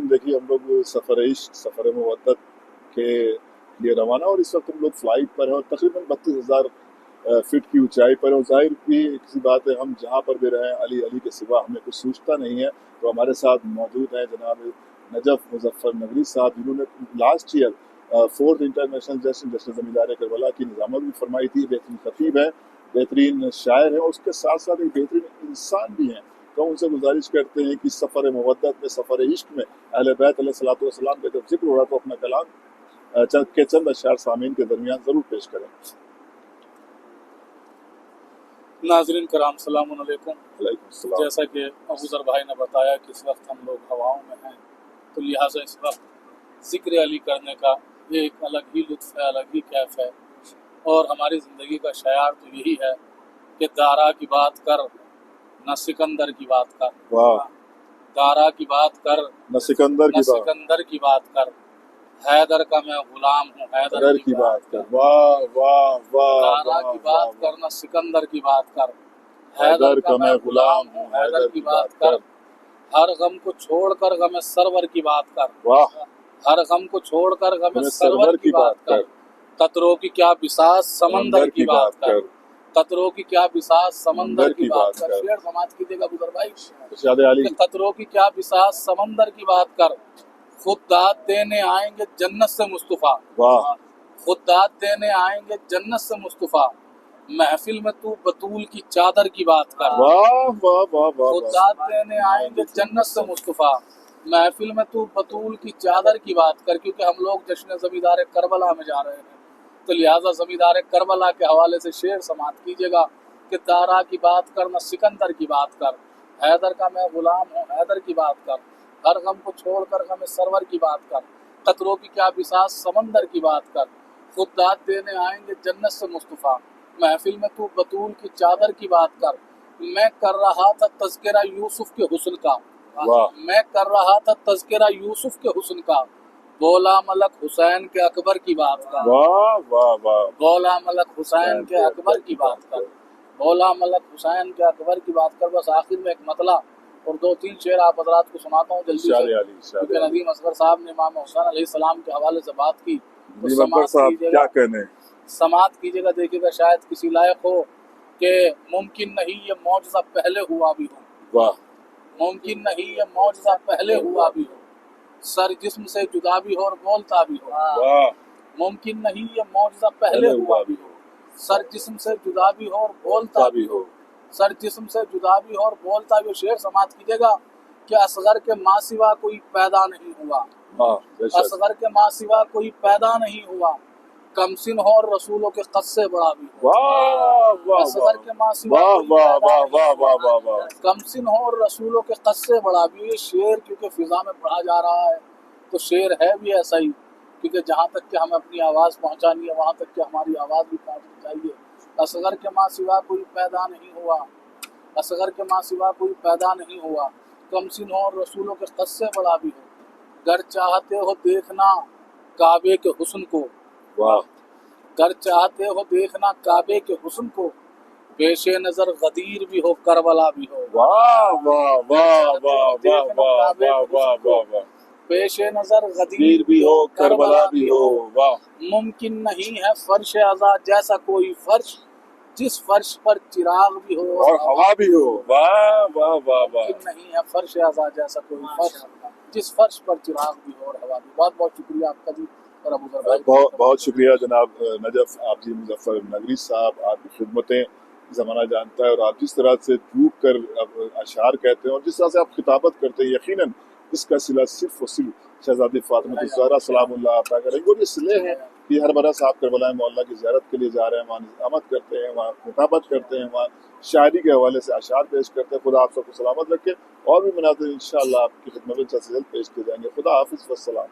देखिए हम लोग सफ़र इश्क सफ़र मवद्दत के लिए रवाना, और इस वक्त हम लोग फ्लाइट पर हैं और तकरीबन 32,000 फीट की ऊंचाई पर, और जाहिर भी किसी बात है हम जहाँ पर भी रहें अली अली के सिवा हमें कुछ सूझता नहीं है। तो हमारे साथ मौजूद हैं जनाब नजफ मुजफ्फर नगरी साहब, जिन्होंने लास्ट ईयर 4th इंटरनेशनल जश्न ज़मींदार करबला की निज़ामत भी फरमाई थी। बेहतरीन खतीब है, बेहतरीन शायर है, और उसके साथ साथ एक बेहतरीन इंसान भी हैं। तो उनसे गुजारिश करते हैं कि सफ़र मवद्दत में, सफ़र इश्क में अहले बैत अलैहिस्सलाम का जब जिक्र हो रहा तो अपना कलाम चंद अशआर सामीन के दरमियान ज़रूर पेश करें। नाज़रीन कराम सलाम अलैकुम। वालेकुम। जैसा कि अबूज़र भाई ने बताया कि इस वक्त हम लोग हवाओं में हैं, तो लिहाजा इस वक्त ज़िक्र अली करने का एक अलग ही लुत्फ़ है, अलग ही कैफ है। और हमारी ज़िंदगी का शायार तो यही है कि दारा की बात कर न सिकंदर की बात कर। वाह। दारा की बात कर न सिकंदर की बात कर, हैदर का मैं गुलाम हूँ हैदर की बात कर। वाह वाह वाह। दारा की बात कर न सिकंदर की बात कर, हैदर का मैं गुलाम हूँ हैदर की बात कर। हर गम को छोड़कर गम सरवर की बात कर। वाह। हर गम को छोड़कर गम सरवर की बात कर। कतरों की क्या बिसास समंदर की बात कर। कतरों की क्या बिसास समंदर की बात कर। शेर समाज कीजिएगा अबूज़र भाई। कतरों की क्या बिसास समंदर की बात कर, खुद दाद देने आएंगे जन्नत से मुस्तफा। वाह। खुद दाद देने आएंगे जन्नत से मुस्तफा, महफिल में तू बतूल की चादर की बात कर। वाह वाह वाह वाह। खुद दाद देने आएंगे जन्नत से मुस्तफा, महफिल में तू बतूल की चादर की बात कर। क्योंकि हम लोग जश्न ज़मींदार करबला में जा रहे हैं, तो लिहाजा ज़मींदार करबला के हवाले से शेर समात कीजिएगा कि दारा की बात कर न सिकंदर की बात कर, हैदर का मैं गुलाम हूँ हैदर की बात कर। हर गम को छोड़कर गम सरवर की बात कर, कतरों की क्या बिसास समंदर की बात कर। खुद दाद देने आएंगे जन्नत से मुस्तफा, महफिल में तू बतूल की चादर की बात कर। मैं कर रहा था तज़किरा यूसुफ के हुस्न का। मैं कर रहा था तज़किरा यूसुफ के हुस्न का, बोला मलक हुसैन के अकबर की बात कर। वाह वाह वाह। बोला मलक हुसैन के अकबर की बात कर। बोला मलक हुसैन के अकबर की बात कर। बस आखिर में एक मतला और 2-3 शेर आप हज़रात को सुनाता हूँ जल्दी से, क्योंकि नदीम असगर साहब ने इमाम हुसैन अलैहिस्सलाम के हवाले से बात की। तो समात कीजिएगा, देखिएगा शायद किसी लायक हो कि मुमकिन नहीं ये मौजज़ा पहले हुआ भी हो। वाह। मुमकिन नहीं ये मौजज़ा पहले हुआ भी हो, सर जिस्म से जुदा भी हो और बोलता भी हो। वाह। मुमकिन नहीं ये मौजज़ा पहले हुआ भी हो, सर जिस्म से जुदा भी हो और बोलता भी हो। सर जिस्म से जुदा भी हो और बोलता भी हो। शेर समात कीजिएगा कि असगर के माँ सिवा कोई पैदा नहीं हुआ। असगर के माँ सिवा कोई पैदा नहीं हुआ, कमसिन हो और रसूलों के कद से बड़ा भी हो। असगर के माँ सिवा कमसिन हो और रसूलों के कद से बड़ा भी। ये शेर क्योंकि फिजा में पढ़ा जा रहा है, तो शेर है भी ऐसा ही, क्योंकि जहाँ तक कि हमें अपनी आवाज़ पहुँचानी है वहाँ तक कि हमारी आवाज़ भी पहुँचनी चाहिए। असगर के माँ सिवा कोई पैदा नहीं हुआ, असगर के माँ सिवा कोई पैदा नहीं हुआ, कमसिन हो और रसूलों के कद से बड़ा भी हो। गर चाहते हो देखना काबे के हुस्न को। वाह। गर चाहते हो देखना काबे के हुस्न को, पेशे नजर गदीर भी हो करबला भी हो। वाह वाह वाह वाह वाह वाह वाह। पेशे नजर गदीर भी हो करबला भी हो। वाह। मुमकिन नहीं है फर्श आज़ाद जैसा कोई फर्श, जिस फर्श पर चिराग भी हो और हवा भी हो। वाह वाह वाह वाह। मुमकिन नहीं है फर्श आज़ाद जैसा कोई फर्श, जिस फर्श पर चिराग भी हो और हवा भी। बहुत बहुत शुक्रिया आपका जी। और अबूज़र भाई बहुत शुक्रिया जनाब नजफ आप जी मुजफ्फर नगरी साहब, आपकी खिदमतें ज़माना जानता है, और आप जिस तरह से डूब कर अशार कहते हैं और जिस तरह से आप खिताबत करते हैं, यकीनन इसका सिला सिर्फ और सिर्फ शहजादी फातिमा ज़हरा सलामुल्लाह अता करेंगे। और ये सिले हैं कि हर बरस आप करबला मौला की ज़ियारत के लिए जा रहे हैं, वहाँ निज़ामत करते हैं, वहाँ खिताबत करते हैं, वहाँ शायरी के हवाले से अशार पेश करते हैं। खुदा आप सबको सलामत रखे, और भी मनाते इंशाअल्लाह आपकी खिदमत में जल्द से जल्द पेश किए जाएंगे। खुदा हाफिज़ वस्सलाम।